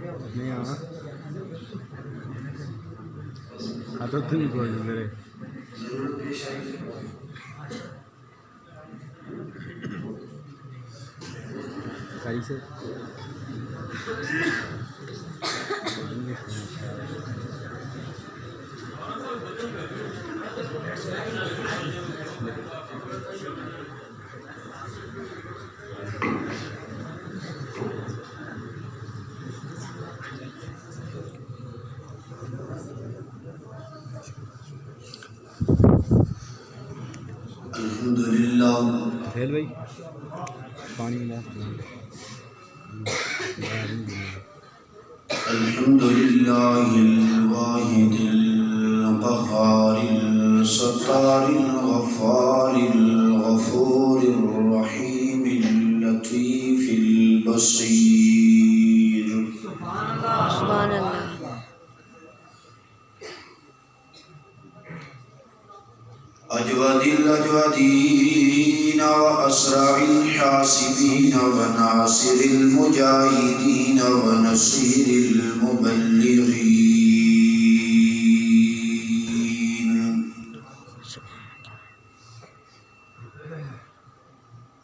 نہیں آنا تو تم کو میرے صحیح سے الحمدللہ فیل بھائی پانی ملا الحمدللہ الواحد القہار الستار الغفار الغفور الرحیم اللطیف البصیر سبحان اللہ أجود الأجودين وأسرع الحاسبين وناصر المجاهدين ونصير المبلغين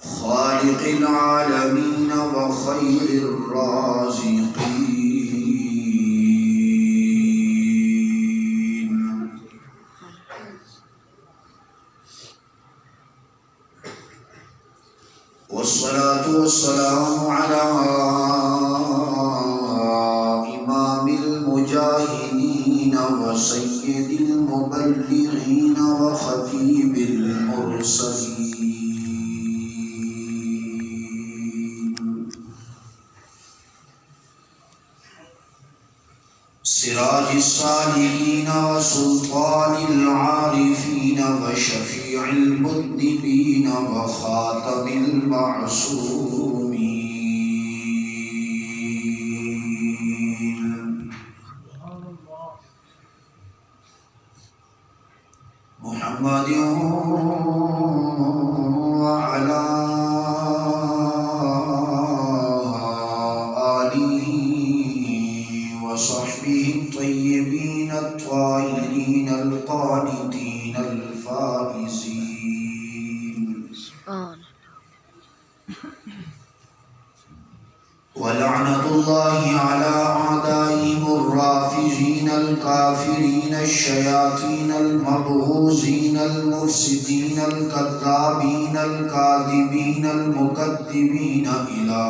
خالق العالمين وخير الرازقين والصلاة والسلام على إمام المجاهدين وسيد المبلغين وخطيب المرسلين سراج الصالحين وسلطان العارفين وشفيع المذنبين وخاتم المعصومين محمد وعلى وصحبه الطيبين الطاهرين القانتين الفائزين ولعنة الله على أعدائهم الرافضين الكافرين الشياطين المبغوثين المفسدين الكذابين الكاذبين المكذبين إلى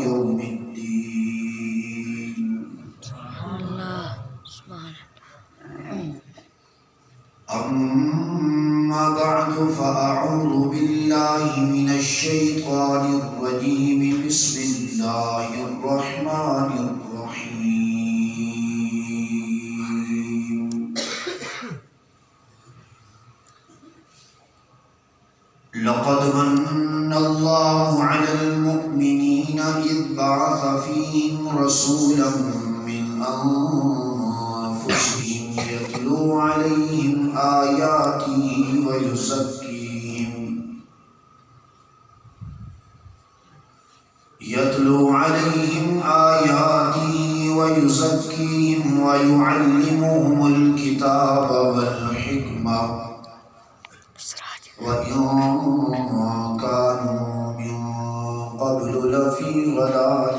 يوم الدين. أما بعد فأعوذ بالله من الشيطان الرجيم بسم الله الرحمن الرحيم لقد من الله على المؤمنين إذ بعث فيهم رسولا من أنفسهم يتلو عليهم آياته ويزكيهم ويعلمهم الكتاب والحكمة وإن كانوا من قبل لفي ضلال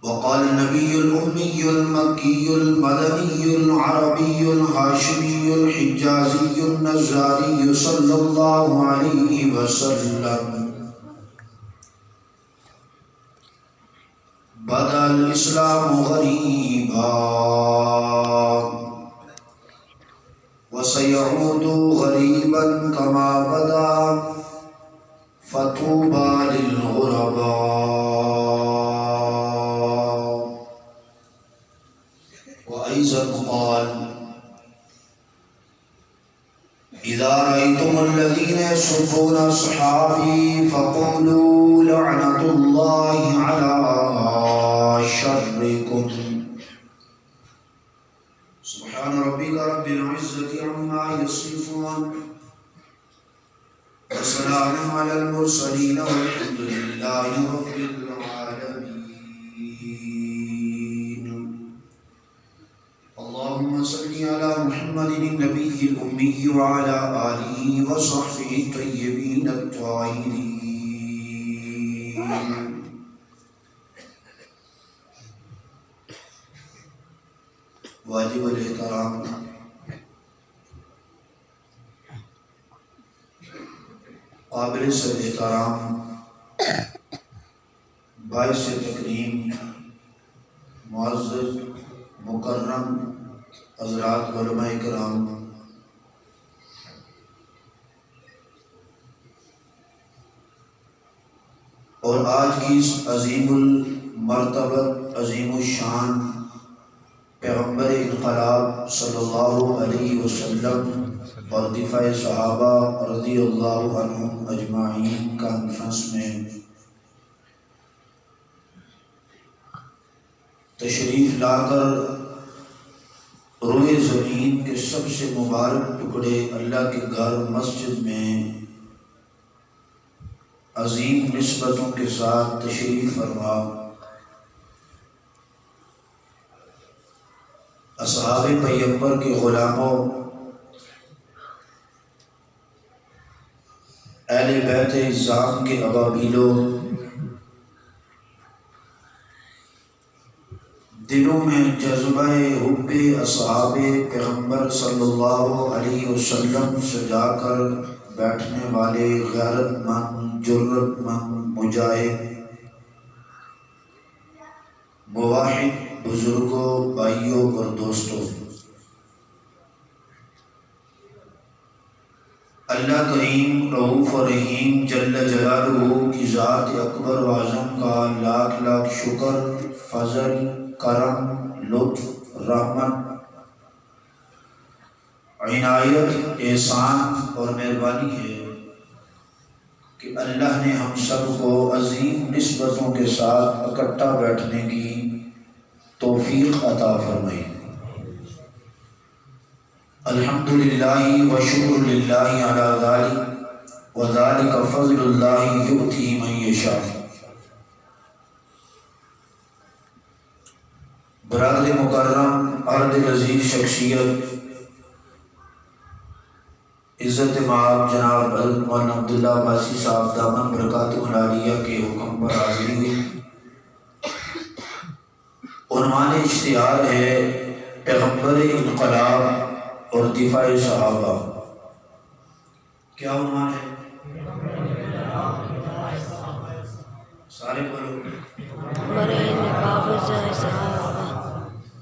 وقال النبي الأمي المكي المدني العربي الهاشمي الحجازي النجاري صلى الله عليه وسلم بدأ الإسلام غريبا وسيعود غريبا كما بدأ فطوبى للغرباء. وأيضا قال إذا رأيتم الذين يسبون أصحابي فقولوا لعنة الله على شركم. سبحان ربك رب العزة عما يصفون وسلام على المرسلين والحمد لله رب العالمين. اللهم صل على محمد النبي الأمي وعلى آله وصحبه الطيبين الطاهرين. واجب الاحترام قابل سے احترام باعث تکریم معزز مکرم حضرات علماء کرام، اور آج کی اس عظیم المرتبت عظیم الشان پیغمبر انقلاب صلی اللہ علیہ وسلم اور دفاع صحابہ رضی اللہ عنہم اجمعین کانفرنس میں تشریف لا کر روئے زمین کے سب سے مبارک ٹکڑے اللہ کے گھر مسجد میں عظیم نسبتوں کے ساتھ تشریف فرما اصحاب پیغمبر کے غلاموں، اہل بیت اعظام کے ابابیلوں، دلوں میں جذبہ حب اصحاب پیغمبر صلی اللہ علیہ وسلم سجا کر بیٹھنے والے غیرت مند، جرت مند، مجاہد، مواحد بزرگوں، بھائیوں اور دوستوں، اللہ کریم رؤوف و رحیم جل جلالہ کی ذات اکبر و اعظم کا لاکھ لاکھ شکر، فضل، کرم، لطف، رحمت، عنایت، احسان اور مہربانی ہے کہ اللہ نے ہم سب کو عظیم نسبتوں کے ساتھ اکٹھا بیٹھنے کی توفیق عطا فرمائی۔ الحمدللہ وشکر للہ علی ذالک وذالک فضل اللہ یؤتی من یشاء۔ برادر مکرم، عرض عزیز شخصیت، عزت مآب جناب حضرت مولانا عبداللہ عباسی صاحب دامن برکاتہ العالیہ کے حکم پر حاضری ہوئی۔ عنوان اشتہار ہے پیغمبر انقلاب اور دفاع صحابہ۔ کیا عنوان ہے؟ سارے بولو۔ برے نقاب صحابہ،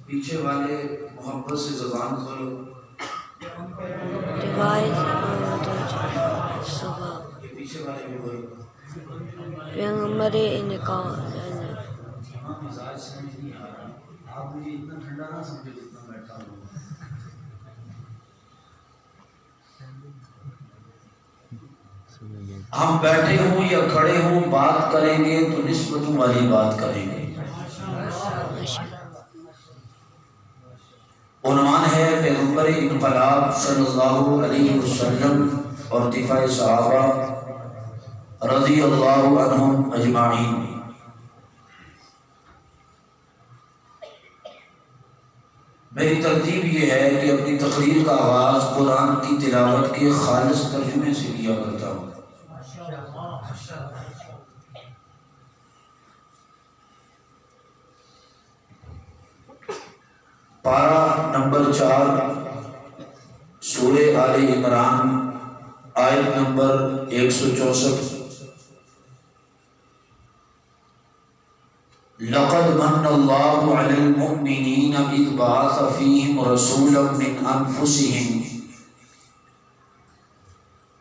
پیچھے والے محبت سے زبان کھولو۔ روایت صبح یہ پیچھے والے بھی بولو۔ پیغمبر انقلاب، مزاج سمجھ نہیں آ رہا، آپ مجھے اتنا ٹھنڈا نہ سمجھو جتنا بیٹھا ہوں۔ ہم بیٹھے ہوں یا کھڑے ہوں بات کریں گے تو نسبتوں والی بات کریں گے۔ عنوان ہے پیغمبر انقلاب صلی اللہ علیہ وسلم اور دفاع صحابہ رضی اللہ عنہم اجمعین۔ میری ترتیب یہ ہے کہ اپنی تقریر کا آغاز قرآن کی تلاوت کے خالص ترجمے سے کیا کرتا ہوں۔ پارہ نمبر 4 سورہ آل عمران آیت نمبر 164۔ لقد من اللہ علی المؤمنین اذ بعث فیہم رسولا من انفسہم۔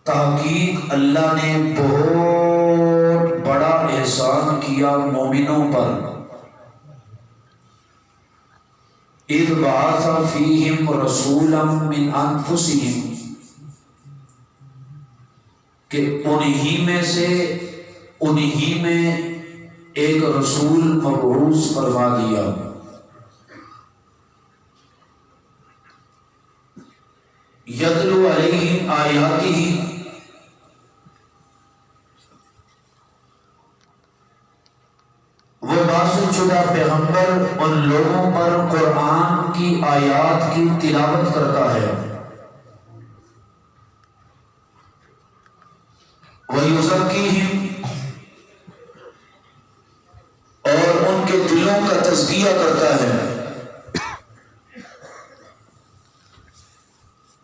تحقیق اللہ نے بہت بڑا احسان کیا مومنوں پر۔ اذ بعث فیہم رسولا من انفسہم، کہ انہی میں ایک رسول مبعوث فرما دیا۔ یتلو علیہم آیاتہ، شدہ پیغمبر ان لوگوں پر قرآن کی آیات کی تلاوت کرتا ہے، وَيُزَكِّيهِمْ، اور ان کے دلوں کا تزکیہ کرتا ہے،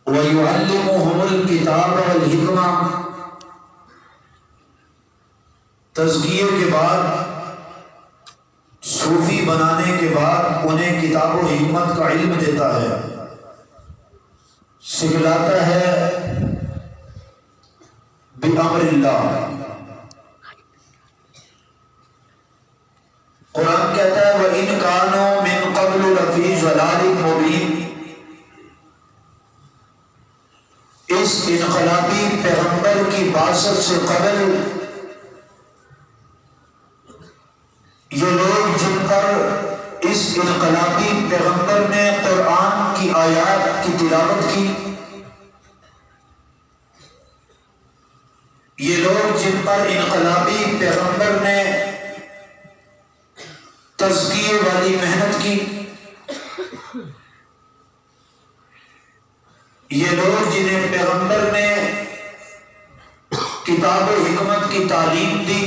وَيُعَلِّمُهُمُ الْكِتَابَ وَالْحِكْمَةَ، تزکیے کے بعد، صوفی بنانے کے بعد انہیں کتاب و حکمت کا علم دیتا ہے، سکھلاتا ہے بِأَمْرِ اللہ۔ قرآن کہتا ہے وَإِنْ كَانُوا مِنْ قَبْلُ لَفِي ضَلَالٍ مُبِينٍ، اس انقلابی پیغمبر کی بعثت سے قبل یہ لوگ جن پر اس انقلابی پیغمبر نے قرآن کی آیات کی تلاوت کی، یہ لوگ جن پر انقلابی پیغمبر نے تزکیے والی محنت کی، یہ لوگ جنہیں پیغمبر نے کتاب و حکمت کی تعلیم دی،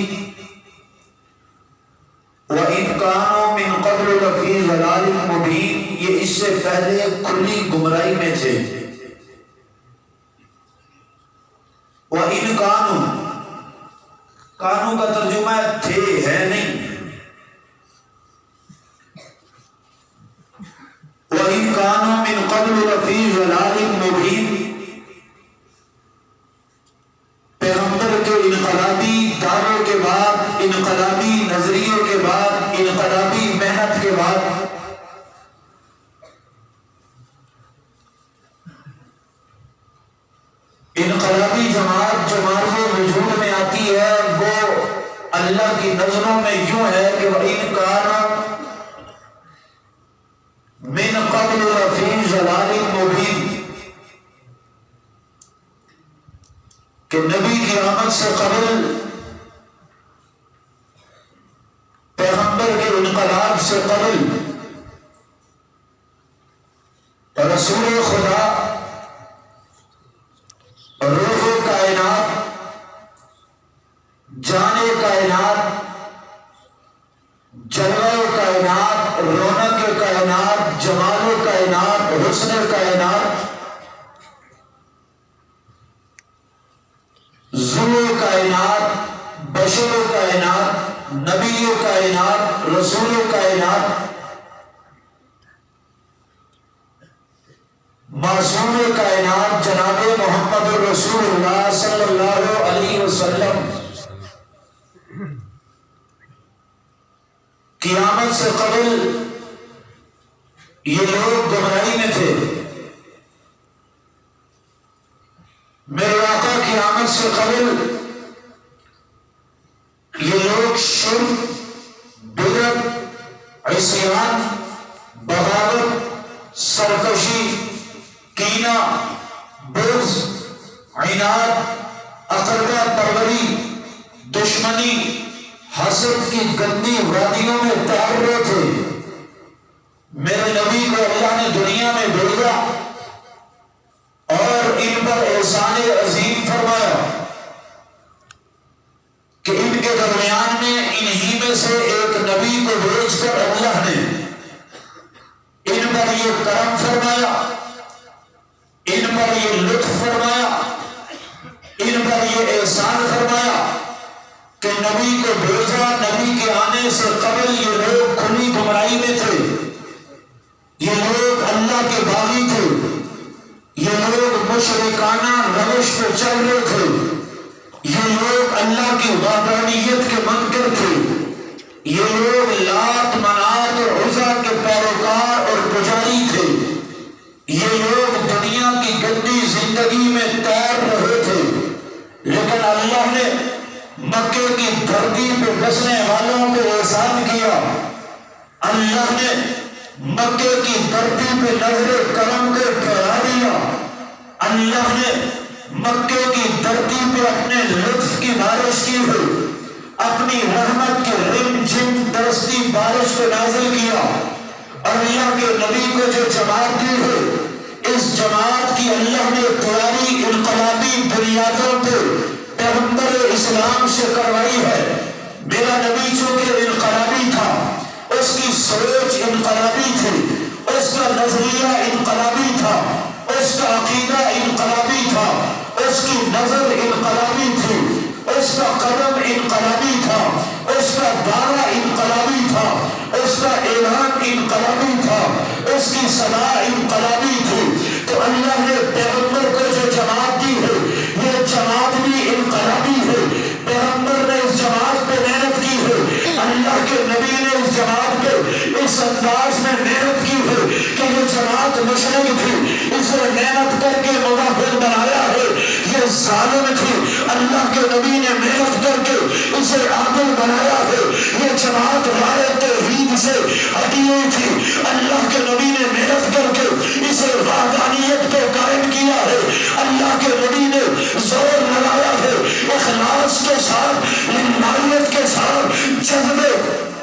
وَإِنْ كَانُوا مِنْ قَبْلُ لَفِي ضَلَالٍ مُبِينٍ، یہ اس سے پہلے کھلی گمراہی میں تھے۔ وَإِنْ كَانُوا، کانوں کا ترجمہ تھے، ہے نہیں۔ وَإِنْ كَانُوا مِنْ قَبْلُ لَفِي ضَلَالٍ مُبِينٍ، پیغمبر کے انقلابی دعووں کے بعد، انقلابی نظریوں کے بعد، انقلابی محنت کے بعد انقلابی جماعت جو معرض وجود میں آتی ہے وہ اللہ کی نظروں میں یوں ہے کہ وَإِنْ كَانُوا مِنْ قَبْلُ لَفِي ضَلَالٍ مُبِينٍ، کہ نبی کی آمد سے قبل، پیغمبر کے انقلاب سے قبل، رسول خدا، روح کائنات، جان کائنات، جلوہ کائنات، رونق کائنات، جمال کائنات، حسن کائنات، ذو کائنات، بشر کائنات، نبی کائنات، رسول کائنات، معصوم کائنات جناب محمد رسول اللہ صلی اللہ علیہ وسلم قیامت سے قبل یہ لوگ گمراہی میں تھے۔ میرے آقا کی آمد سے قبل یہ لوگ شرک، بدعت، عصیان، بغاوت، سرکشی، کینہ، بغض، عناد، عقیدہ پروری، دشمنی، حسد کی گندی وادیوں میں تیر رہے تھے۔ میرے نبی کو اللہ نے دنیا میں بھیجا اور ان پر احسان عظیم فرمایا کہ ان کے درمیان میں انہی میں سے ایک نبی کو بھیج کر اللہ نے ان پر یہ کرم فرمایا، ان پر یہ لطف فرمایا، ان پر یہ احسان فرمایا کہ نبی کو بھیجا۔ نبی کے آنے سے قبل یہ لوگ کھلی گمراہی میں تھے، یہ لوگ اللہ کے باغی تھے، یہ لوگ مشرکانہ روش پہ چل رہے تھے، یہ لوگ اللہ کی وحدانیت کے منکر تھے، یہ لوگ لات، منات اور عزا کے پیروکار اور پجاری تھے، یہ لوگ دنیا کی گندی زندگی میں تیر رہے تھے۔ لیکن اللہ نے مکے کی دھرتی پہ بسنے والوں کو احسان کیا، اللہ نے مکے کی دھرتی پہ نظر کرم کو پھیلا دیا، اللہ نے مکے کی دھرتی پہ اپنے لطف کی بارش کی ہوئی، اپنی رحمت کے رم جم برستی بارش کو نازل کیا، اور اللہ کے نبی کو جو جماعت دی ہے، اس جماعت کی اللہ نے تیاری انقلابی بنیادوں پہ پیغمبر اسلام سے کروائی ہے۔ میرا نبی چونکہ انقلابی تھا، اس کی سوچ انقلابی تھی، اس کا نظریہ انقلابی تھا، اس کا عقیدہ انقلابی تھا، اس کی نظر انقلابی تھی، اس کا قدم انقلابی تھا، اس کا دعویٰ انقلابی تھا، اس کا اعلان انقلابی تھا، اس کی صلاح انقلابی تھی۔ تو اللہ نے پیغمبر کو جو جماعت دی ہے، یہ جماعت بھی انقلابی ہے۔ پیغمبر نے اس جماعت پہ محنت کی ہے، اللہ کے نبی نے اس جماعت پہ اس انداز میں محنت کی ہے کہ یہ جماعت مشرق تھی، اسے محنت کر کے موحد بنایا ہے۔ یہ ظالم تھی، اللہ کے نبی نے محنت کر کے اسے عادل بنایا ہے۔ یہ جماعت رائے توحید سے ہٹی ہوئی تھی، اللہ کے نبی نے محنت کر کے اسے وحدانیت پہ قائم کیا ہے۔ اللہ کے نبی نے زور لگایا ہے، اخلاص کے ساتھ، للہیت کے ساتھ، جذبے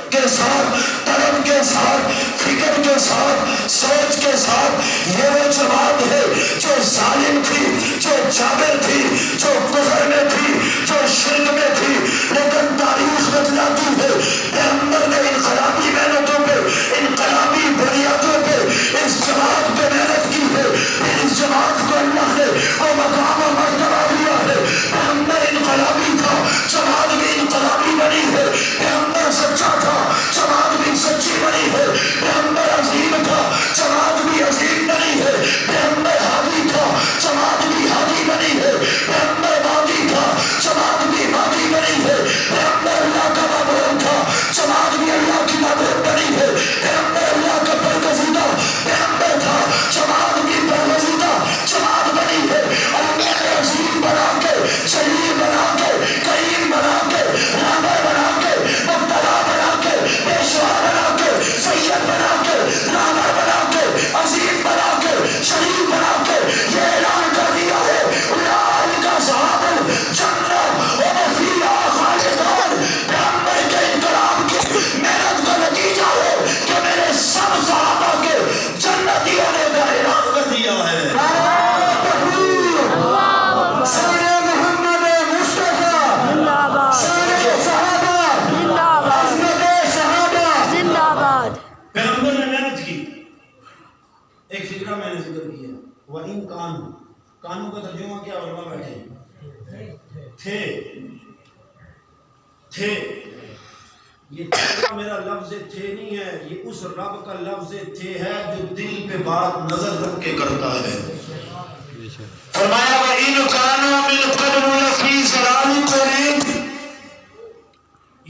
کے ساتھ، طلب کے ساتھ، فکر کے ساتھ، سوچ کے ساتھ۔ یہ وہ جماعت ہے جو ظالم تھی، جو جابر تھی، جو کفر میں تھی، جو شرک میں تھی، لیکن تاریخ بتلاتی ہے پیغمبر نے انقلابی محنتوں پہ، انقلابی بنیادوں پہ اس جماعت پہ محنت کی ہے۔ پھر اس جماعت کو اللہ نے وہ مقام و مرتبہ دیا ہے۔ پیغمبر انقلابی تھا، جماعت بھی انقلابی بنی ہے۔ پیغمبر سچا تھا، جماعت بھی سچی بنی ہے۔ پیغمبر عظیم تھا، جماعت بھی عظیم بنی ہے۔ پیغمبر ہادی تھا، جماعت بھی ہادی بنی ہے۔ پیغمبر مادی تھا، جماعت بھی مادی بنی ہے۔ پیغمبر اللہ کا معبود تھا، جماعت بھی اللہ کی معبود بنی ہے۔ پیغمبر اللہ کا برگزیدہ پیغمبر تھا، جماعت بھی برگزیدہ جماعت بنی ہے۔ اللہ نے عظیم بنا کے، شریف بنا کے، کریم بنا کے، رحمت بنا کے، مبتلا بنا کے، پیشوا بنا کے، سید بنا کے، رحمت بنا کے، عظیم بنا کے، شریف بنا کے یہ اعلان کر دیا ہے اولئک اصحاب الجنہ ہم فیہا خالدون۔ پیغمبر کے انقلاب کی محنت کا نتیجہ ہے کہ میرے سب صحابہ کے جنتیوں نے کا اعلان کر دیا ہے۔ سارے محمد مصطفیٰ زندہ باد، سارے صحابہ زندہ باد، عظمت صحابہ۔ زندہ باد۔ پیغمبر نے محنت کی۔ ایک فکرہ میں نے ذکر کیا، وَإِن كَانُوا، کانوں کا ترجمہ کیا علماء بیٹھے تھے۔ یہ تھے میرا لفظ تھے نہیں ہے، یہ اس رب کا لفظ تھے ہے جو دل پہ بات نظر رکھ کے کرتا ہے۔ فرمایا وَإِن كَانُوا مِن قَبْلُ لَفِي ضَلَالٍ مُبِينٍ،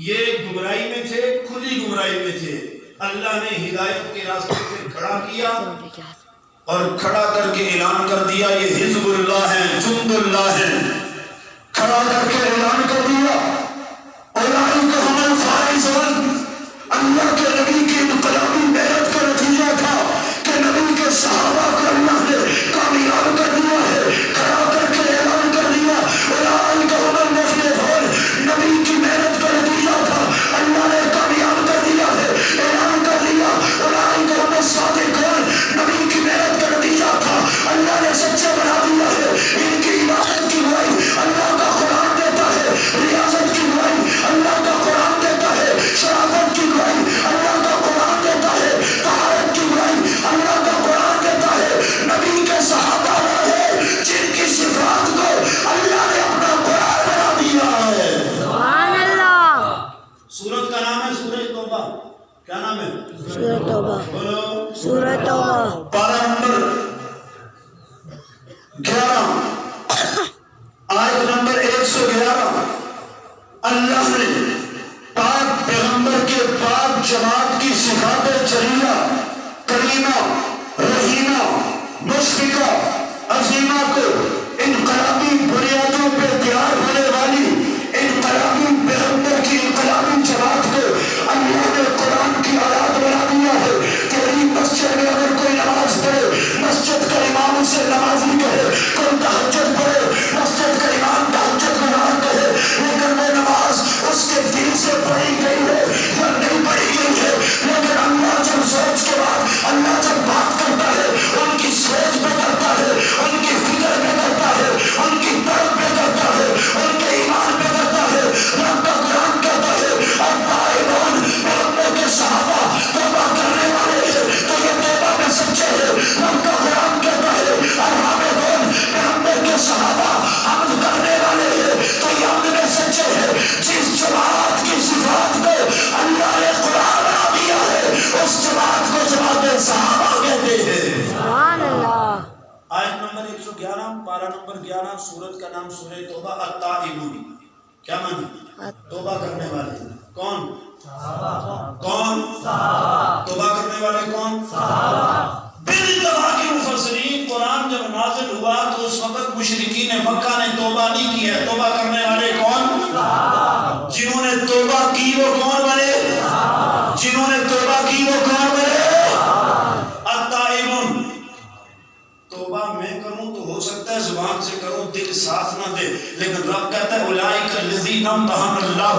یہ گمراہی میں تھے، کھلی گمراہی میں تھے۔ اللہ نے ہدایت کے راستے پہ کھڑا کیا اور کھڑا کر کے اعلان کر دیا یہ حزب اللہ ہے، جند اللہ ہے۔ کھڑا کر کے اعلان کر دیا اولئک هم الفائزون۔ اللہ کے نبی کی انقلابی محنت کا نتیجہ تھا کہ نبی کے صحابہ کو اللہ نے کامیاب کر دیا ہے۔ کھڑا کر کے اعلان کر دیا اولئک هم المفلحون۔ نبی کی محنت کا نتیجہ تھا، اللہ نے کامیاب کر دیا ہے، اعلان کر دیا اولئک هم الصادقون۔ نبی کی محنت کا نتیجہ تھا، اللہ نے سچے بنا دیا ہے۔ ان کی عبادت کی گواہی اللہ کا قرآن دیتا ہے، ریاضت کی گواہی اللہ کا قرآن دیتا ہے، شرافت کی گواہی اللہ کا قرآن دیتا ہے، طہارت کی گواہی اللہ کا قرآن دیتا ہے۔ نبی کے صحابہ ہیں جن کی صفات کو اللہ نے اپنا قرآن بنا دیا ہے۔ سبحان اللہ۔ سورت کا نام ہے سورہ توبہ۔ کیا نام ہے؟ سورہ توبہ، بولو۔ سورہ توبہ۔ پارہ نمبر 11 آیت نمبر 111۔ اللہ نے پاک پیغمبر کے پاک جماعت کی صفات جلیلہ، کریمہ، رحیمہ، مشفقہ، عظیمہ کو انقلابی بنیادوں پہ تیار ہونے والی انقلابی پیغمبر کی انقلابی جماعت کو اللہ نے قرآن کی آیات بنا دیا ہے۔ تیری مسجد میں اگر کوئی نماز پڑھے، مسجد کا امام اسے نمازی کہے، کوئی تہجد پڑھے، مسجد کا امام تہجد گزار کہے، لیکن وہ نماز اس کے دل سورت کا نام سورہ توبہ التائبون، کیا معنی؟ توبہ کرنے والے۔ کون؟ کون؟ توبہ کرنے والے کون؟ بالاتفاق مفسرین، قرآن جب نازل ہوا تو اس وقت مشرکین مکہ نے توبہ نہیں کی ہے۔ توبہ کرنے والے کون؟ جنہوں نے توبہ کی وہ کون بنے؟ جنہوں نے توبہ کی وہ کون بنے؟ التائبون۔ توبہ میں کروں تو ہو سکتا ہے زبان سے کروں، دل ساتھ نہ دے، لیکن رب کہتا ہے اولئک الذین امتحن اللہ،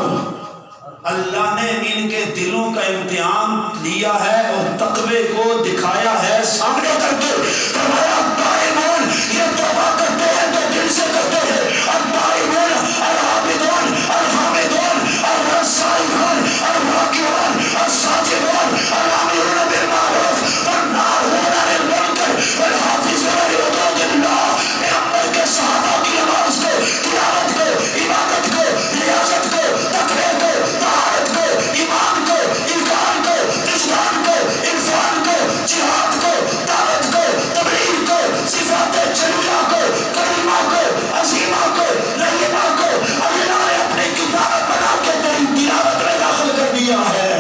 اللہ نے ان کے دلوں کا امتحان لیا ہے اور تقوی کو دکھایا ہے سامنے کر کے۔ فرمایا التائبون، یہ توبہ کرتے ہیں تو دل سے کرتے ہیں۔ التائبون العابدون الحامدون السائحون الراکعون الساجدون الآمرون بالمعروف والناہون عن المنکر والحافظون لحدود اللہ۔ پیغمبر کے صحابہ کی نماز کو، تلاوت کو، عبادت کو، ریاضت کو، تقوی کو، طہارت کو، ایمان کو، ایمان کو، وجدان کو، عرفان کو، جہاد کو، دعوت کو، تبلیغ کو، صفات جلیلہ کو، کریمہ کو، عظیمہ کو، رحیمہ کو اللہ نے اپنے کتاب بنا کے تیری تلاوت میں داخل کر دیا ہے۔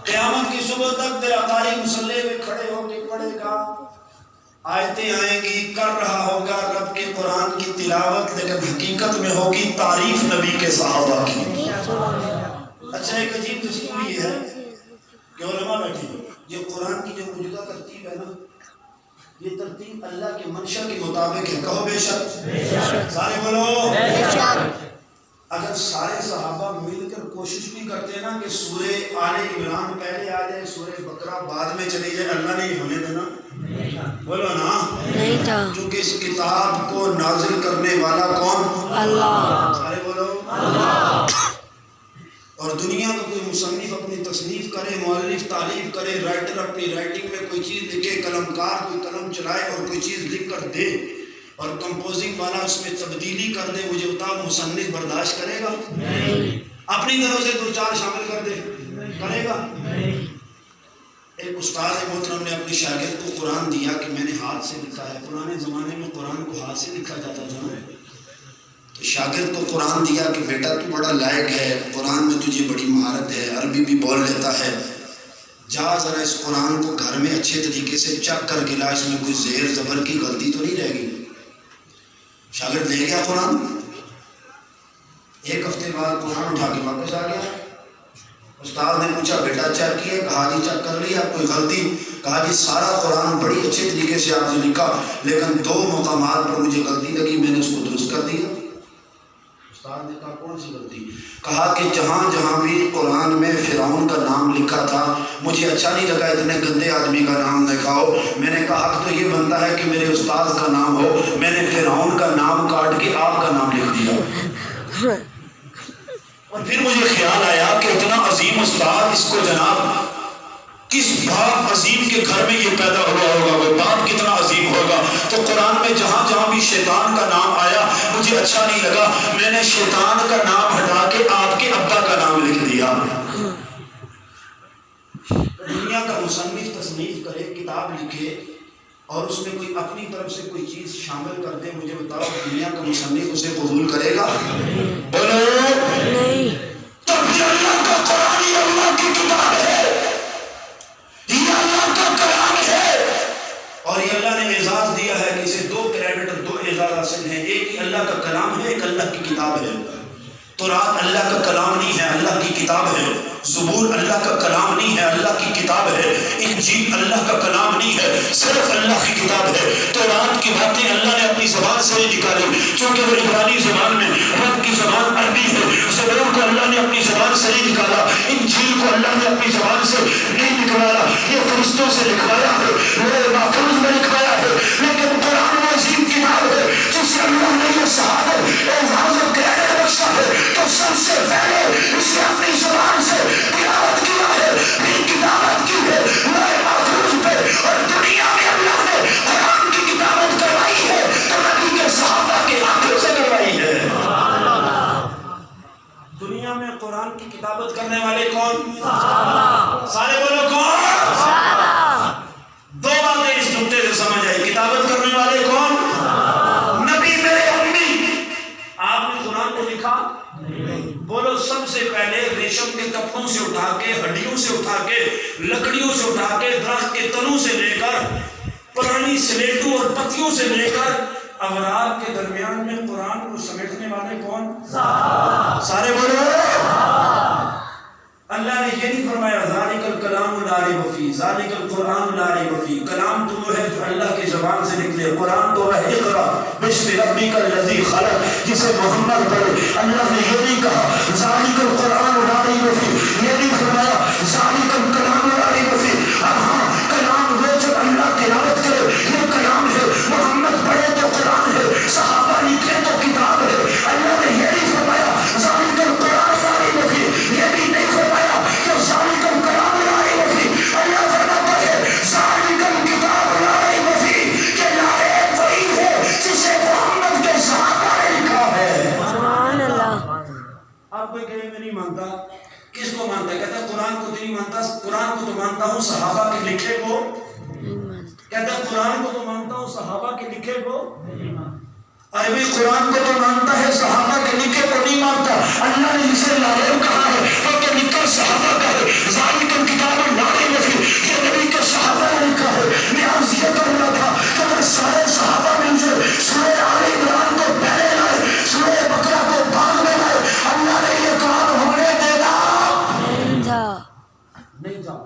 قیامت کی صبح تک تیرا قاری مصلی میں کھڑے ہو کے پڑھے گا، آیتیں آئیں گی، کر رہا ہوگا رب کے قرآن کی تلاوت، لیکن حقیقت میں ہوگی تعریف نبی کے صحابہ کی۔ اچھا ایک عجیب تصویر یہ ہے کہ علماء بیٹھے، یہ قرآن کی جو موجودہ ترتیب ہے نا، یہ ترتیب اللہ کے منشا کے مطابق ہے۔ کہو بے شک، سارے بولو بے شک۔ اگر سارے صحابہ مل کر کوشش بھی کرتے نا کہ سورہ آل عمران پہلے آ جائے، سورہ بقرہ بعد میں چلی جائے، اللہ نے یہ ہونے دینا؟ بولو نا، نہیں تھا۔ کیونکہ اس کتاب کو نازل کرنے والا کون؟ اللہ۔ سارے بولو اللہ۔ اور دنیا کا کوئی مصنف اپنی تصنیف کرے، مؤلف تعریف کرے، رائٹر اپنی رائٹنگ میں کوئی چیز لکھے، قلمکار کوئی قلم چلائے اور کوئی چیز لکھ کر دے، اور کمپوزنگ والا اس میں تبدیلی کر دے، مجھے بتاؤ مصنف برداشت کرے گا؟ اپنی طرف سے دو چار شامل کر دے، کرے گا؟ ایک استاد محترم نے اپنے شاگرد کو قرآن دیا کہ میں نے ہاتھ سے لکھا ہے۔ پرانے زمانے میں قرآن کو ہاتھ سے لکھا جاتا تھا، تو شاگرد کو قرآن دیا کہ بیٹا تو بڑا لائق ہے، قرآن میں تجھے بڑی مہارت ہے، عربی بھی بول لیتا ہے، جا ذرا اس قرآن کو گھر میں اچھے طریقے سے چیک کر کے لا، اس میں کوئی زیر زبر کی غلطی تو نہیں رہ گی۔ شاگرد لے گیا قرآن، ایک ہفتے بعد قرآن اٹھا کے واپس آ گیا۔ استاد نے پوچھا بیٹا چیک کیا؟ کہا جی چیک کر لیا، کوئی غلطی؟ کہا جی سارا قرآن بڑی اچھے طریقے سے آپ نے لکھا، لیکن دو مقامات پر مجھے غلطی لگی، میں نے اس کو درست کر دیا۔ استاد نے کہا کون سی غلطی؟ کہا کہ جہاں جہاں بھی قرآن میں فرعون کا نام لکھا تھا مجھے اچھا نہیں لگا اتنے گندے آدمی کا نام لکھا ہو، میں نے کہا حق تو یہ بنتا ہے کہ میرے استاد کا نام ہو، میں نے فرعون کا نام کاٹ کے آپ کا نام لکھ دیا۔ اور پھر مجھے خیال آیا کہ اتنا عظیم استاد، اس کو جناب کس باپ عظیم کے گھر میں یہ پیدا ہوا ہوگا، وہ باپ کتنا عظیم ہوگا۔ تو قرآن میں جہاں جہاں بھی شیطان کا نام آیا مجھے اچھا نہیں لگا، میں نے شیطان کا نام ہٹا کے آپ کے ابا کا نام لکھ دیا۔ دنیا کا مصنف تصنیف کرے، کتاب لکھے اور اس میں کوئی اپنی طرف سے کوئی چیز شامل کر دے، مجھے بتاؤ دنیا کا مصنف اسے قبول کرے گا؟ بولو نہیں۔ تب یہ اللہ کا قرآن ہی اللہ کی کتاب ہے، یہ اللہ کا کلام ہے، اور یہ اللہ نے اعزاز دیا ہے کہ اسے دو کریڈٹ اور دو اعزاز حاصل ہیں، ایک ہی اللہ کا کلام ہے، ایک اللہ کی کتاب ہے۔ تورات اللہ کا کلام نہیں ہے، اللہ کی کتاب ہے۔ زبور اللہ کا کلام نہیں ہے، اللہ کی کتاب ہے۔ انجیل اللہ کا کلام نہیں ہے، صرف اللہ کی کتاب ہے۔ تورات کی باتیں اللہ نے اپنی زبان سے نہیں نکالی، چونکہ وہ عبرانی زبان میں، رب کی زبان عربی ہے۔ زبور کو اللہ نے اپنی زبان سے نہیں نکالا، انجیل کو اللہ نے اپنی زبان سے نہیں نکالا، یہ فرشتوں سے لکھوایا ہے، لوح محفوظ میں لکھوایا ہے۔ لیکن قرآن وہ عظیم کتاب ہے جسے اللہ نے یہ شہادت اعزاز و کریڈٹ بخشا ہے، تو سب سے پہلے اسے اپنی زبان سے تلاوت کیا ہے، پھر کتابت کی ہے لوح محفوظ پہ، اور دنیا میں اللہ نے قرآن کی کتابت کروائی ہے تو نبی کے صحابہ کے آنکھوں سے کروائی ہے۔ دنیا میں قرآن کی کتابت کرنے والے کون؟ صحابہ۔ سارے بولو کون؟ صحابہ۔ پتھروں سے لے کر پرانی سلیٹوں اور پتیوں سے لے کر اوراق کے درمیان میں قرآن کو سمیٹنے والے کون؟ سارے بولو۔ اللہ نے یہ نہیں فرمایا ذالک الکلام لا ریب فیہ، ذالک القرآن لا ریب فیہ۔ کلام تو وہ ہے جو اللہ کی زبان سے نکلے، قرآن تو وہ ہے اقرا بسم ربک الذی خلق، جسے محمد پڑھے۔ اللہ نے یہ نہیں کہا ذالک القرآن لا ریب فیہ، یہ نہیں فرمایا ذالک الکلام لا ریب فیہ۔ اب ہاں کلام وہ جو اللہ تلاوت کرے یہ کلام ہے، محمد پڑھے تو قرآن ہے، صحابہ لکھے تو کتاب ہے۔ اللہ نے یہ نہیں فرمایا ذالک القرآن لا ریب فیہ، یہ بھی نہیں فرمایا کہ ذالک الکلام لا ریب فیہ۔ اللہ فرماتا ہے ذالک الکتاب لا ریب فیہ، کہ لا ریب وہی ہے جسے محمد کے صحابہ نے لکھا ہے۔ سبحان اللہ۔ آپ کوئی کہے میں نہیں مانتا، کس کو مانتا ہے؟ کہتا ہے قرآن کو تو نہیں مانتا، قرآن کو تو مانتا ہوں، صحابہ کے لکھے کو نہیں مانتا۔ کہتا ہے قرآن کو تو مانتا ہوں، صحابہ کے لکھے کو ارے بھائی قرآن کو تو مانتا ہے، صحابہ کے لکھے کو نہیں مانتا۔ اللہ نے اسے لا ریب کہا ہے کیونکہ لکھا صحابہ کا ہے، ذالک الکتاب لا ریب فیہ، یہ نبی کے صحابہ نے لکھا ہے۔ میں عرض یہ کر رہا تھا کہ اگر سارے صحابہ مل جائے سورہ آل عمران کو پہلے لائے، سورہ بقرہ کو بعد میں لائے، اللہ نے یہ کام ہونے دینا نہیں تھا۔ نہیں تھا۔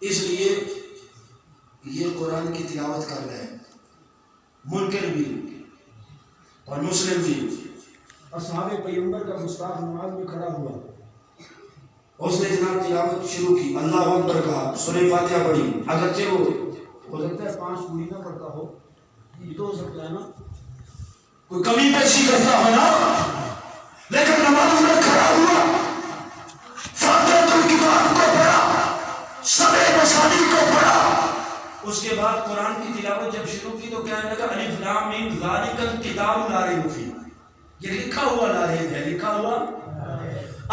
اس لیے یہ قرآن کی تلاوت کر رہے ہیں منکر بھی اور مسلم بھی۔ اصحاب پیغمبر کا گستاخ نماز میں کھڑا ہوا، اس نے جناب تلاوت شروع کی، اللہ اکبر کہا، سورہ فاتحہ پڑھی، اگرچہ وہ ہو سکتا ہے 5 پوری نہ پڑھتا ہو، یہ تو ہو سکتا ہے نا، کوئی کمی پیشی کرتا ہو نا، لیکن نماز میں کھڑا ہوا، فاتحہ الکتاب کو پڑھا، سبع مثانی کو پڑھا، اس کے بعد قرآن کی تلاوت جب شروع کی تو کہنے لگا الف لام میم ذالک الکتاب لا ریب فیہ، یہ لکھا ہوا لا ریب ہے، لکھا ہوا۔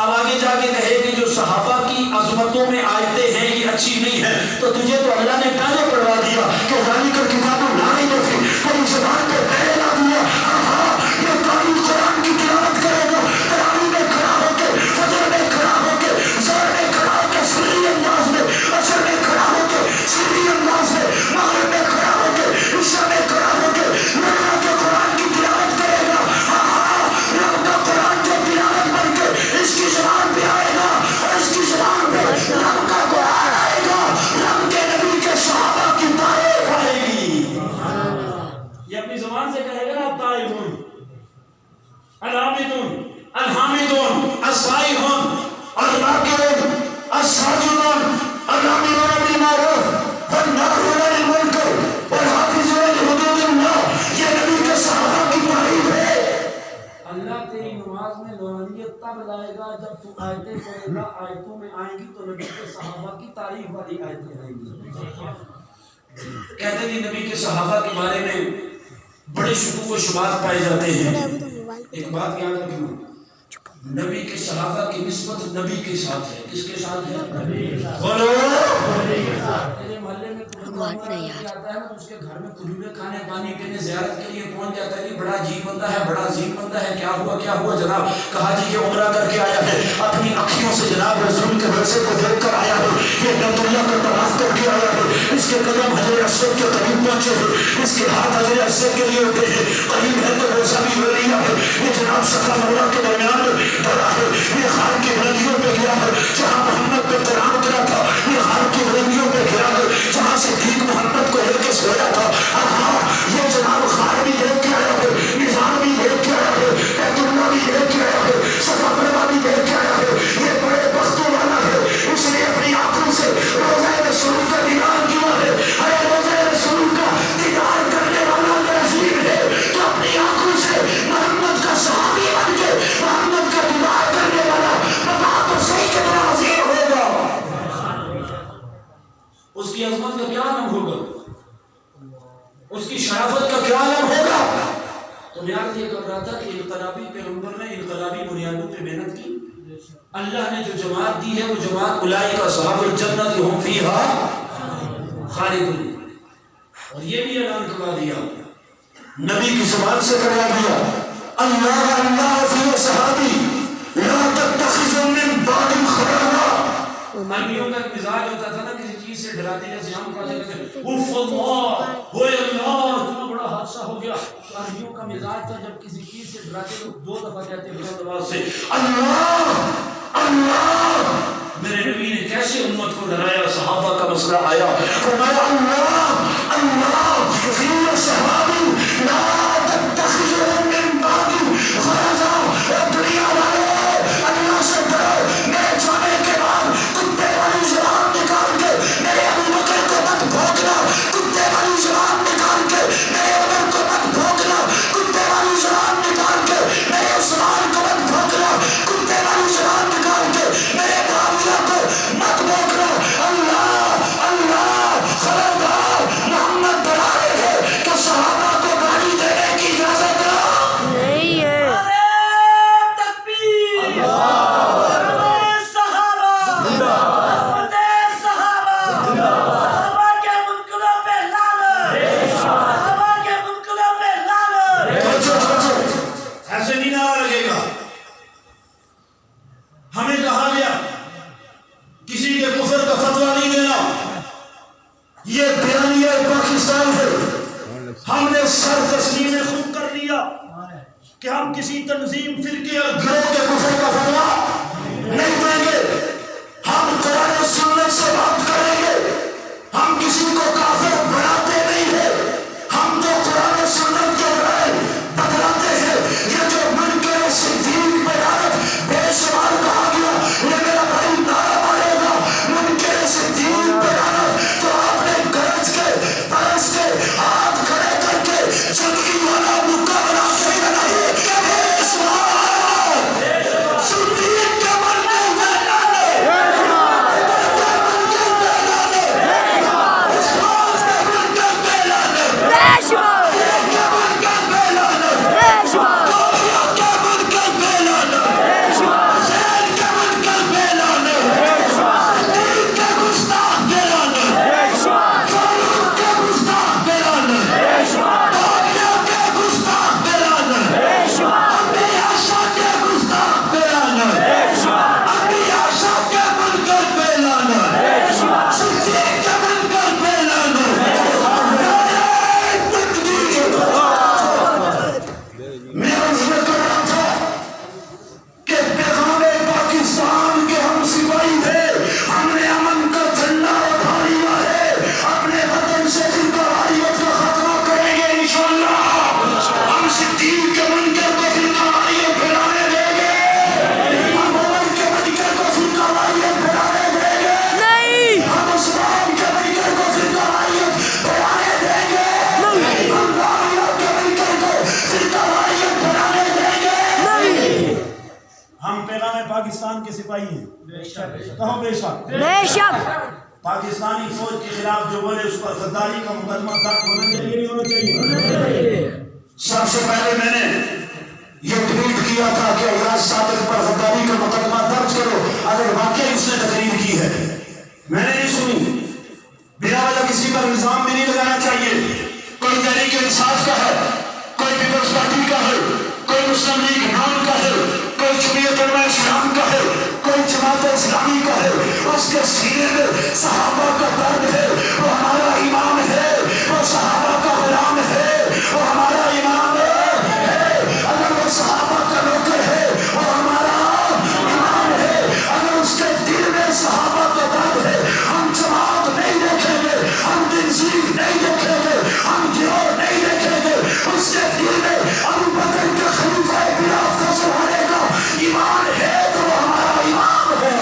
اب آگے جا کے کہے کہ جو صحابہ کی عظمتوں میں آیتیں ہیں یہ اچھی نہیں ہے، تو تجھے تو اللہ نے پہلے پڑھوا دیا کہ ذالک الکتاب لا ریب فیہ، کوئی زبان پہ پہلے لا دیا۔ ہاں یہ قاری قرآن کی تلاوت کرے گا، تراویح میں کھڑا ہو کے، فجر میں کھڑا ہو کے، ظہر میں کھڑا ہو کے سری انداز میں، عصر میں کھڑا ہو کے سری انداز میں، مغرب میں کھڑا ہو کے، عشاء میں کھڑا ہو کے لگا کے قرآن کی تلاوت کرے گا۔ ہاں رب کا قرآن جو تلاوت بن کے اس کی زبان پہ آئے گا اور اس کی زبان پہ رب کا قرآن آئے گا، رب کے نبی کے صحابہ کی تعریف آئے گی۔ یہ اپنی زبان سے کہے گا نا التائبون العابدون الحامدون السائحون الراکعون الساجدون الآمرون بالمعروف والناہون عن المنکر والحافظون لحدود اللہ، یہ نبی کے صحابہ کی تعریف ہے۔ اللہ تیری نماز میں نورانیت تب لائے گا جب تو آیتیں پڑھے گا، آیتوں میں آئیں گی تو نبی کے صحابہ کی تعریف والی آیتیں آئیں گی۔ کہتے ہیں نبی کے صحابہ کے بارے میں بڑے شکوک و شبہات پائے جاتے ہیں۔ ایک بات یاد رکھنا، نبی کے صحابہ کی نسبت نبی کے ساتھ ہے۔ کس کے ساتھ ہے؟ نبی کے ساتھ۔ بولو تیرے محلے میں آتا ہے نا تو اس کے گھر میں کھجورے کھانے پانی پینے زیارت کے لیے پہنچ جاتا ہے، بڑا عجیب بندہ ہے، بڑا عظیم بندہ ہے، کیا ہوا جناب؟ کہا جی یہ عمرہ کر کے آیا ہے، اپنی اکھیوں سے جناب رسول کے ورثے کو دیکھ کر آیا ہے، یہ بیت اللہ کا طواف کر کے آیا ہے، اس کے قدم حجر اسود کے قریب پہنچے ہیں، اس کے ہاتھ حجر اسود کے لیے اٹھے ہیں، قریب ہے تو روزہ بھی ہو لیا ہے، یہ جناب صفا مروا کے درمیان میں بڑا ہے، یہ خان کی بلندیوں پہ گیا ہے جہاں محمد پہ قرآن اترا تھا، یہ خان کی بلندیوں پہ گیا ہے جہاں سے ٹھیک محمد کو لے کے سویا تھا۔ ہاں یہ جناب خان بھی لے کے آیا ہے، نظام بھی لے کے آیا ہے، بیت اللہ بھی لے کے آیا ہے، صفا مروا بھی لے کے آیا ہے، یہ بڑے بختوں والا ہے، اس نے اپنی آنکھوں سے روزہ رسول کا دیدار کیا ہے۔ ارے روزہ رسول کا دیدار کرنے والا عظیم ہے تو اپنی آنکھوں سے محمد کا صحابی بن کے محمد کا دیدار کرنے والا بتا تو صحیح کتنا عظیم ہوگا، اس کی عظمت کا کیا نام ہوگا، اس کی شرافت کا کیا نام ہوگا۔ تو میں آج یہ کر رہا تھا کہ انقلابی پیغمبر نے انقلابی بنیادوں پہ محنت کی، اللہ نے جو جماعت دی ہے وہ جماعت اولئک اصحاب الجنۃ هم فیہا خالدون، اور یہ بھی اعلان کروا دیا نبی کی زبان سے کروا دیا، اللہ اللہ فی صحابی لا تتخذوا من بعد خلالا عربیوں کا ایک مزاج ہوتا تھا نا کسی چیز سے ڈراتے جیسے ہم کہتے تھے اف اللہ ہوئے اللہ اتنا بڑا حادثہ ہو گیا. عربیوں کا مزاج تھا جب کسی چیز سے ڈراتے تو 2 دفعہ کہتے بلند آواز سے اللہ اللہ. میرے نبی نے کیسے امت کو ڈرایا. صحابہ کا مسئلہ آیا فرمایا اللہ اللہ فی صحابی لا تتخذوا من بعدی غرضا. دنیا والے اللہ سے ڈرو. میرے جانے کے بعد کتے والی زبان نکال کے میرے ابو بکر کو مت بھونکنا. کتے والی زبان نکال کے میرے عمر کو مت بھونکنا. کتے والی زبان نکال کے میرے عثمان کو مت بھونکنا. کتے والی زبان نکال کے میرے معاویہ کو مت بھونکنا. اللہ اللہ خبردار محمد ڈرا رہے ہیں کہ صحابہ کو گالی دینے کی اجازت نہیں ہے. ہمیں کہا گیا کسی کے کفر کا فتویٰ نہیں دینا. یہ بیانیہ پاکستان ہے. ہم نے سر تسلیم خود کر لیا کہ ہم کسی تنظیم فرقے اور گروہ کے کفر کا فتویٰ نہیں دیں گے. ہم قرآن و سنت سے بات کریں گے. ہم کسی کو کافر بناتے نہیں ہیں. ہم تو قرآن و سنت کے بغیر بتلاتے ہیں. یہ جو منکر صدیق پہ لعنت بے شمار کہا گیا یہ میرا بھائی نعرہ مارے گا منکر صدیق پہ لعنت. تو آپ نے گرج کے برس کے ہاتھ کھڑے کر کے زندگی والا مکہ بنا کے بنائیے کہ بے شمار صدیق کے منکر پہ پاکستان کے سپاہی ہیں. کہو بے شک. بے شک. پاکستانی فوج کے خلاف جو بولے اس پر غداری کا مقدمہ درج ہونا چاہیے نہیں ہونا چاہیے. سب سے پہلے میں نے یہ ٹویٹ کیا تھا کہ ایاز صادق پر غداری کا مقدمہ درج کرو اگر واقعی اس نے تقریر کی ہے. میں نے نہیں سنی. بلا وجہ کسی پر الزام بھی نہیں لگانا چاہیے. کوئی تحریک انصاف کا ہے, کوئی پیپلز پارٹی کا ہے, کوئی مسلم لیگ نون کا ہے, کوئی جمعیت علماء اسلام کا ہے, کوئی جماعت اسلامی کا ہے. اس کے سینے میں صحابہ کا درد ہے. وہ ہمارا امام ہے, وہ صحابہ کا غلام ہے, وہ ہمارا امام ہے. اگر وہ صحابہ کا نوکر ہے وہ ہمارا امام ہے. اگر اس کے دل میں صحابہ کا درد ہے ہم جماعت نہیں دیکھیں گے, ہم تنظیم نہیں دیکھیں گے, ہم گروہ نہیں دیکھیں گے. اس کے دل میں ابو بکر کے خلیفہ بلا فضل ہونے کا ایمان ہے تو وہ ہمارا امام ہے.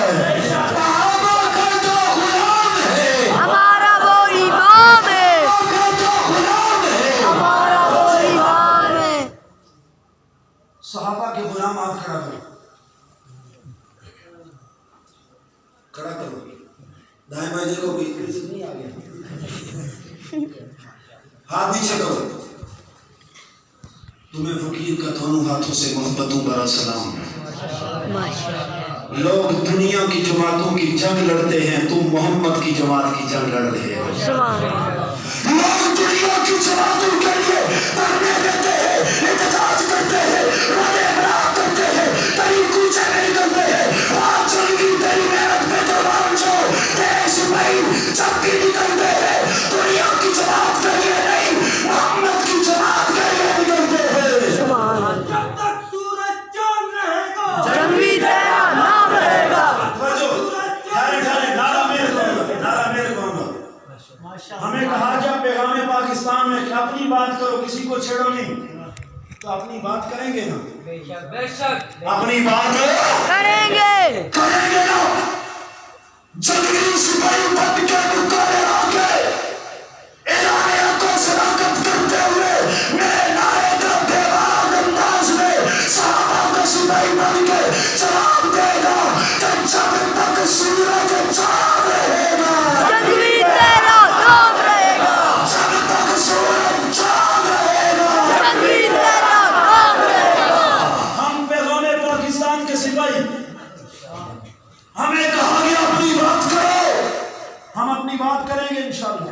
صحابہ کا جو غلام ہے ہمارا وہ امام ہے. صحابہ کا جو غلام ہے ہمارا وہ امام ہے. صحابہ کے غلام آپ کھڑا کرو, کھڑا کرو. دائیں بائیں دیکھو بالکل سے نہیں آ گیا. ہاتھ نیچے کرو. تمہیں فقیر کا دونوں ہاتھوں سے محبتوں برا سلام. ماشاءاللہ. لوگ دنیا کی جماعتوں کی جنگ لڑتے ہیں, تم محمد کی جماعت کی جنگ لڑ رہے ہو. سبحان اللہ. لوگ دنیا کی جماعتوں کے لیے دھرنے دیتے ہیں, احتجاج کرتے ہیں, روزے ابراج کرتے ہیں, تیری کوچے نہیں کرتے ہیں. آج چل گئی تیری محنت پہ قربان سمجھو تیرے سپاہی جب بھی نکلتے ہیں دنیا کی جماعت کے لیے نہیں محمد کی جماعت کے لیے نکلتے ہیں. جب تک سورج چاند رہے گا جنگ بھی تیرا نام رہے گا. نعرہ میرے کہوں گا. ہمیں کہا گیا پیغام پاکستان میں کہ اپنی بات کرو کسی کو چھیڑو نہیں. تو اپنی بات کریں گے نا, بے شک اپنی بات کریں گے نا. جنگی سپاہی بن کے پکارے آ کے اعلان کو صداقت کرتے ہوئے میرے نعرے کا بےباک انداز میں صحابہ کا سپاہی بن کے جواب دے گا کہ جب تک سورج چاند رہے گا جنگ بھی تیرا نام رہے گا. جب تک سورج چاند رہے گا جنگ بھی تیرا نام رہے گا. ہم پیغام پاکستان کے سپاہی ہمیں کہا گیا اپنی بات کرو. ہم اپنی بات کریں گے انشاءاللہ.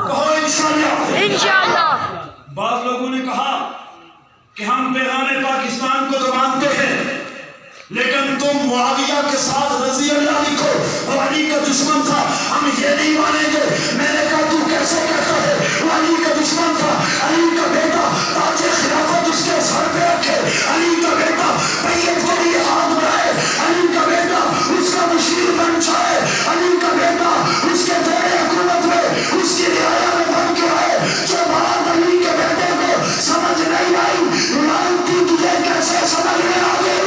کہو انشاءاللہ. انشاءاللہ. بعض لوگوں نے کہا کہ ہم پیغام پاکستان کو تو مانتے ہیں لیکن تم معاویہ کے ساتھ رضی اللہ لکھو, وہ علی کا دشمن تھا, ہم یہ نہیں مانیں گے. میں نے کہا تو کیسے کہتا ہے وہ علی کا دشمن تھا, علی کا بیٹا تاج خلافت اس کے سر پہ رکھے, علی کا بیٹا بیعت کے لیے ہاتھ بڑھائے, علی کا بیٹا اس کا مشیر بن جائے, علی کا بیٹا اس کے دور حکومت میں اس کی رعایا میں بن کے آئے. جو بات علی کے بیٹے کو سمجھ نہیں آئی لانتی تجھے کیسے سمجھ میں آ گئی.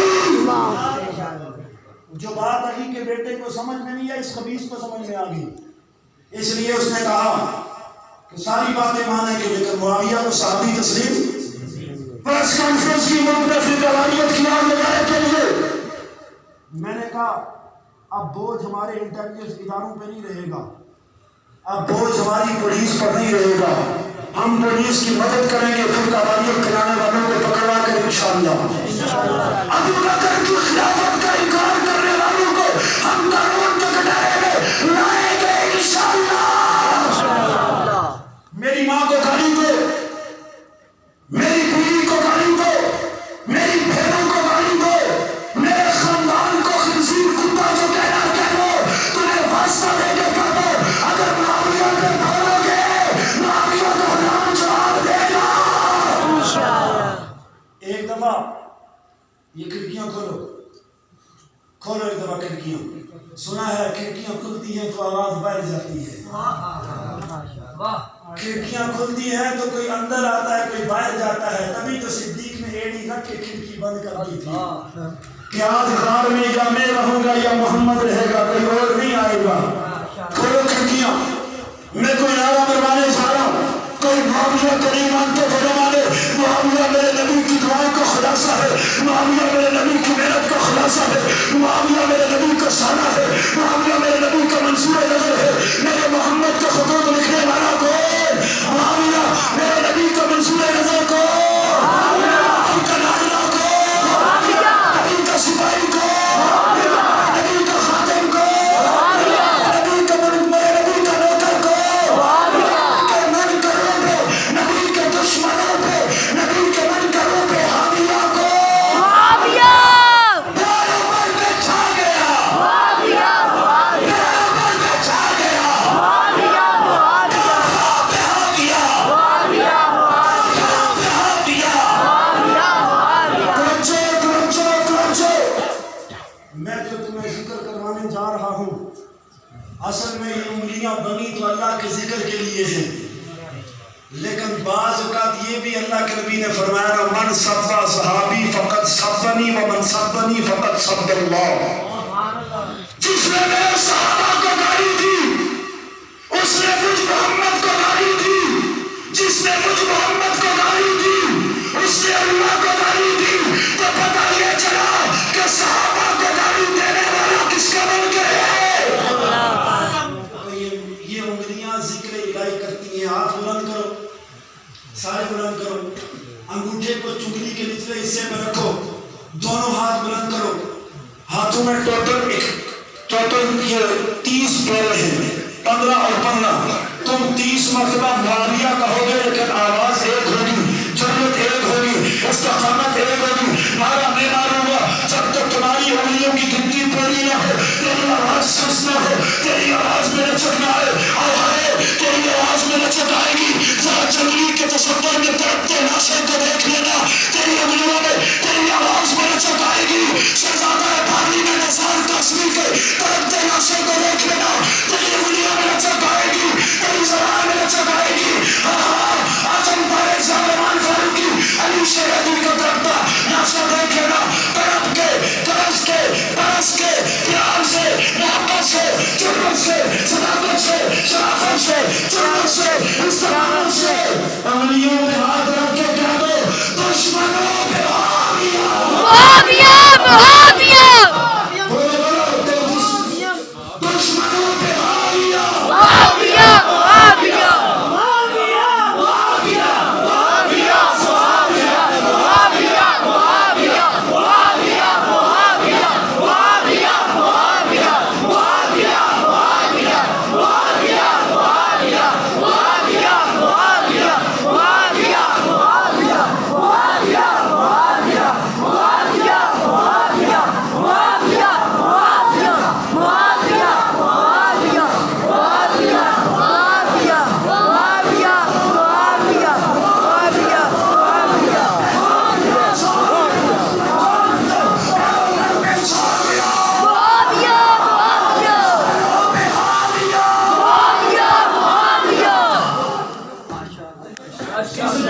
جو بات علی کے بیٹے کو سمجھ میں نہیں آئی اس خبیث کو سمجھ میں آ گئی. اس لیے اس نے کہا کہ ساری باتیں مانیں گے لیکن معاویہ کو صحابی تسلیم. پریس کانفرنس کی منتفی قواریت کی آگ لگانے کے لیے میں نے کہا اب بوجھ ہمارے انٹیلیجنس اداروں پہ نہیں رہے گا, اب بوجھ ہماری پولیس پر نہیں رہے گا. ہم پولیس کی مدد کریں گے پھر قواریت کھلانے والوں کو پکڑوا کر انشاءاللہ. ابو بکر کی خلافت کا انکار کرنے والوں کو ہم قانون کے کٹارے میں لائیں گے انشاءاللہ. میری ماں کو گالی دو, میری بیوی کو گالی دو, میری بہنوں کو گالی دو, میرے خاندان کو خنزیر کتا جو کہنا کہہ دو, تمہیں واسطہ دے کے کہہ دو اگر معاویہ پہ بولو گے معاویہ کو غلام جواب دے گا انشاءاللہ. ایک دفعہ یہ کھڑکیاں کھولو ایک دفعہ کھڑکیاں. سنا ہے کھڑکیاں کھلتی ہیں تو آواز باہر جاتی ہے, کھڑکیاں کھلتی ہیں تو کوئی اندر آتا ہے کوئی باہر جاتا ہے. تبھی تو صدیق نے ایڑی رکھ کے کھڑکی بند کر دی تھی کہ آج غار میں یا میں رہوں گا یا محمد رہے گا, کوئی اور نہیں آئے گا. کھولو کھڑکیاں. میں کوئی نعرہ مروانے جا رہا ہوں, کوئی معاویہ کو نہیں مانتے تو نہ مانے. معاویہ میرے نبی کی دعا کا خلاصہ ہے, معاویہ میرے نبی کی محنت کا خلاصہ ہے, معاویہ میرے نبی کا سانہ ہے, معاویہ میرے نبی کا منصور نظر ہے. میرے محمد کے خطوط لکھنے والا کون؟ معاویہ. میرے نبی کا منصور نظر کون؟ نبی کا ناظرہ کون؟ نبی کا سپاہی کون؟ نبی کا خادم کون؟ نبی کا میرے نبی کا نوکر کون؟ کے من کروں پہ نبی کے دشمنوں پہ نبی کے من کروں پہ حامیہ کون؟ معاویہ. پیاروں پر میں چھا گیا, معاویہ. پیاروں پر میں چھا گیا, معاویہ. معاویہ. پہ حامیہ, معاویہ. پہ حامیہ. معاویہ. توجہ. میں جو تمہیں ذکر کروانے جا رہا ہوں اصل میں یہ انگلیاں بنی تو اللہ کے ذکر کے لیے ہیں, لیکن بعض اوقات یہ بھی اللہ کے نبی نے فرمایا من سب صحابی فقط سبنی و من سبنی فقط سب اللہ. جس نے میرے صحابہ کو گالی دی اس نے مجھ محمد کو گالی دی, جس نے مجھ محمد کو گالی دی اس نے اللہ کو گالی دی. تو پتہ یہ چلا کہ صحابہ کو گالی دینے والا کس کا بن کے ہے. یہ انگلیاں ذکر الہی کرتی ہیں. ہاتھ بلند کرو, سارے بلند کرو. انگوٹھے کو چنگلی کے نچلے حصے میں رکھو, دونوں ہاتھ بلند کرو. ہاتھوں میں ٹوٹل 30 بیل ہیں, 15 اور 15. تم 30 مرتبہ معاویہ کہو گے لیکن آواز ایک ہوگی, جنت ایک ہوگی, استقامت ایک ہوگی. نعرہ میں ماروں گا جب تک تمہاری انگلیوں پیروں کی گھنٹی پوری نہ ہو، تیری آواز سست نہ ہو، تیری آواز میں لچک نہ آئے، آئے تیری آواز میں لچک آئے گی، ذرا جنگلی کے تصور میں تڑپتے ناشے کو دیکھ لینا، تیری انگلیوں میں تیری آواز میں لچک آئے گی، شہزادہ پانی میں نثار کشمیر کے تڑپتے ناشے کو دیکھ لینا، تیری انگلیوں میں لچک آئے گی، تیری زبان میں لچک آئے گی، آجم پارے زمان فاروقی علی شیر علی کا تڑپتا ناشا دیکھ لینا، تڑپ کے ترس کے برس کے پیار سے محبت سے جرمت سے صداقت سے شرافت سے جرمت سے استقامت سے انگلیوں میں ہاتھ رکھ کے کہہ دو دشمنوں پہ آبیا معاویہ معاویہ بولو بولو دشمنوں پہ آبیا معاویہ معاویہ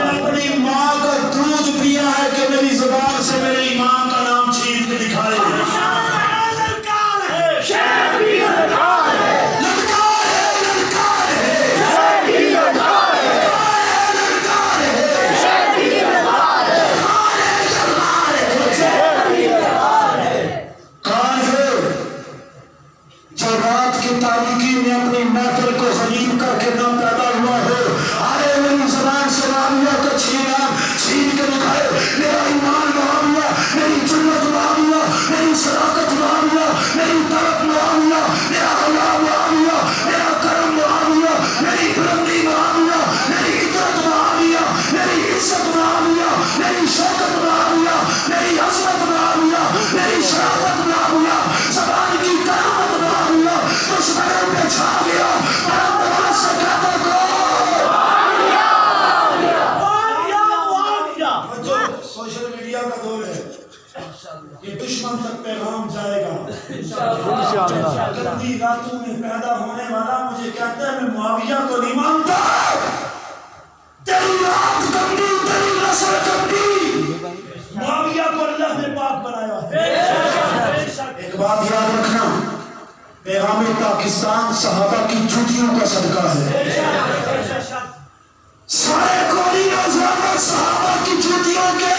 اپنی ماں کا دودھ پیا ہے کہ میری زبان سے میرے امام کا نام چھین کے دکھائے کون ہے جو رات کی تاریکی میں اپنی محفل کو غنیم کر کے نہ پیدا ہوا ہو، آئے میری زبان سے معاویہ کو چھین کے دکھائے، میرا ایمان معاویہ، میری جنت معاویہ، میری صداقت معاویہ، میری طرف معاویہ، میرا حیا معاویہ، میرا کرم معاویہ، میری بلندی معاویہ، میری عزت معاویہ، میری عزت معاویہ، میری شوکت معاویہ، میری عظمت معاویہ، میری شرافت معاویہ، زبان کی کرامت معاویہ، دشمنوں پہ چھا گیا، پرم نواز سے کہتے کو سوشل میڈیا کا دور ہے، یہ دشمن تک پیغام جائے گا، گندی راتوں میں پیدا ہونے والا مجھے کہتا ہے میں معاویہ کو نہیں مانتا، تیری رات گندی، تیری نسل گندی، معاویہ کو اللہ نے پاک بنایا ہے۔ ایک بات یاد رکھنا، پیغام پاکستان صحابہ کی جوتیوں کا صدقہ ہے، سارے کوئی نوجوان صحابہ کی جوتیوں کے،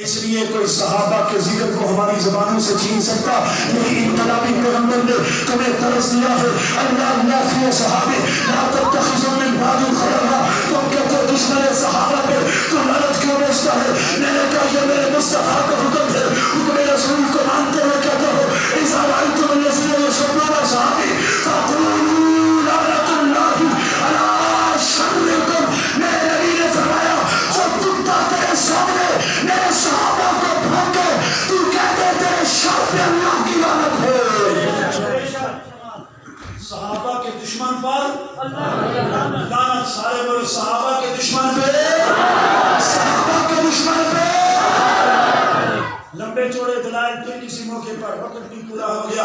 اس لیے کوئی صحابہ کے ذکر کو ہماری زبانوں سے چھین سکتا؟ یہی انقلابی پیغمبر نے تمہیں ترس دیا ہے، اللہ اللہ فی صحابہ لا تتخذوا من بعد خلیلا، تم کہتے ہو دشمن صحابہ پہ تو لعنت کیوں بیچتا ہے؟ میں نے کہا یہ میرے مصطفیٰ کا حکم ہے، حکم رسول کو مانتے ہوئے کہتا ہو اذا رأیتم الذین یسبون اصحابی فقولوا لعنت اللہ علی شرکم، میرے نبی نے فرمایا جب کتا تیرے سامنے میرے صحابہ کو بھونکے تو کہتے تیرے شر پہ اللہ کی لعنت ہے، صحابہ کے دشمن پر لعنت، سارے بولو صحابہ کے دشمن پہ، صحابہ کے دشمن پہ۔ لمبے چوڑے دلائل پھر کسی موقع پر، وقت بھی پورا ہو گیا،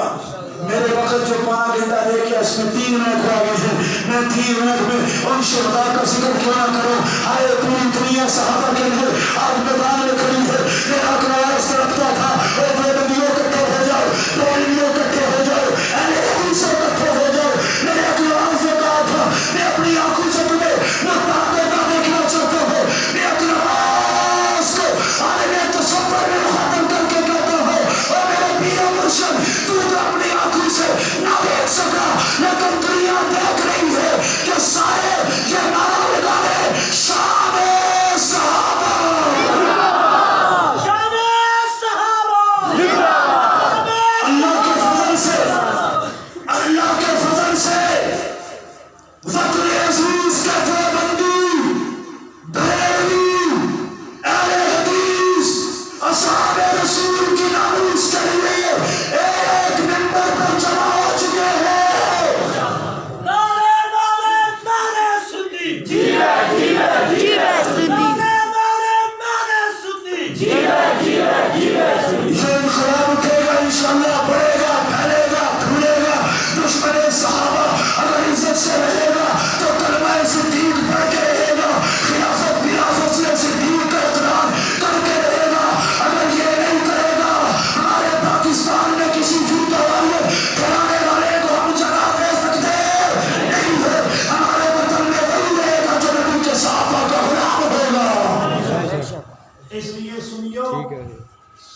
میرے وقت جو 5 گھنٹہ دے گیا اس میں 3 منٹ ہو گئے ہیں، میں 3 منٹ میں ان شہداء کا ذکر کیوں نہ کروں؟ آئے پوری دنیا صحابہ کے لیے آج میدان میں کھڑی ہے، میرا قرآن رکھتا تھا اے بندیوں کٹھے ہو جاؤ، تولیوں کٹھے ہو جاؤ، اہل حدیثوں کٹھے ہو جاؤ، میرے قرآن سے کہا تھا میں اپنی آنکھوں سے تمہیں متعددہ دیکھنا چاہتا ہوں، میں اپنا کو عالم تصور میں ختم کر کے کہتا ہوں اور میرے پیر و مرشد تو اپنی آنکھوں سے نہ دیکھ سکا لیکن دنیا دیکھ رہی ہے کہ سارے یہ نعرہ لگا رہے شان صحابہ، شان صحابہ، اللہ کے فضل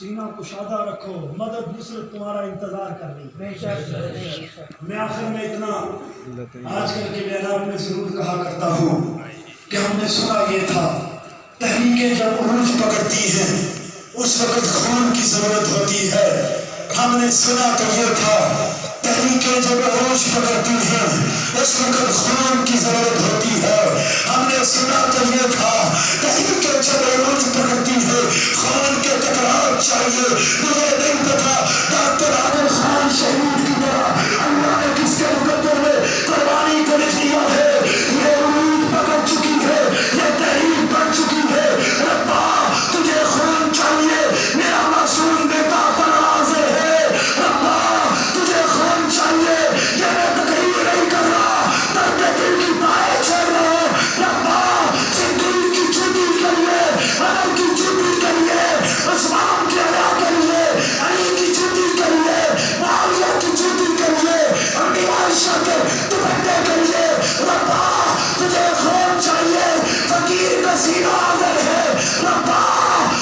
سینہ کشادہ رکھو، مدد نصرت تمہارا انتظار کر رہی ہے۔ بے شک میں آخر میں اتنا آج کل کے میدان میں ضرور کہا کرتا ہوں کہ ہم نے سنا یہ تھا تحریکیں جب عروج پکڑتی ہیں اس وقت خون کی ضرورت ہوتی ہے۔ ہم نے سنا تو یہ تھا تحریکیں جب عروج پکڑتی ہیں اس وقت خون کی ضرورت ہوتی ہے۔ ہم نے سنا تو یہ تھا تحریکیں جب عروج پکڑتی ہیں خون کے قطرات چاہیے۔ مجھے نہیں پتا ڈاکٹر عادل خان شہید کی طرح اللہ نے کس کے مقدر میں قربانی کو لکھ دیا ہے۔ یہ عروج پکڑ چکی ہے، یہ تحریک بن چکی ہے۔ ربا تجھے خون چاہیے، میرا معصوم بیٹا تنازع ہے۔ ربا تجھے خون چاہیے، یہ میں تقریر نہیں کر رہا، درد دل کی بائیں چھوڑ رہا ہوں۔ ربا صدیق کی چھٹی کے لیے، عمر کی چھٹی کے لیے، عثمان کے علا کے لیے، علی کی چھٹی کے لیے، معاویہ کی چھٹی کے لیے، امی عائشہ کے دوپٹے کے لیے، ربا تجھے خون چاہیے۔ فقیر کا سینہ آزر ہے، ربا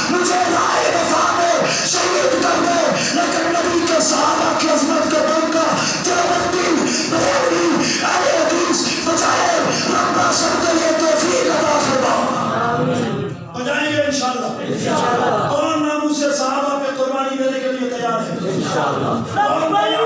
مجھے رائے وفا میں شہید کر دے، لیکن نبی کے صحابہ کی عظمت کے دم کا دیوبندی بریلوی اہل حدیث بجائے ربا سب کے لیے توفیق عطا فرما۔ بجائیں گے انشاءاللہ۔ کون ناموس صحابہ پہ قربانی دینے کے لیے تیار ہے؟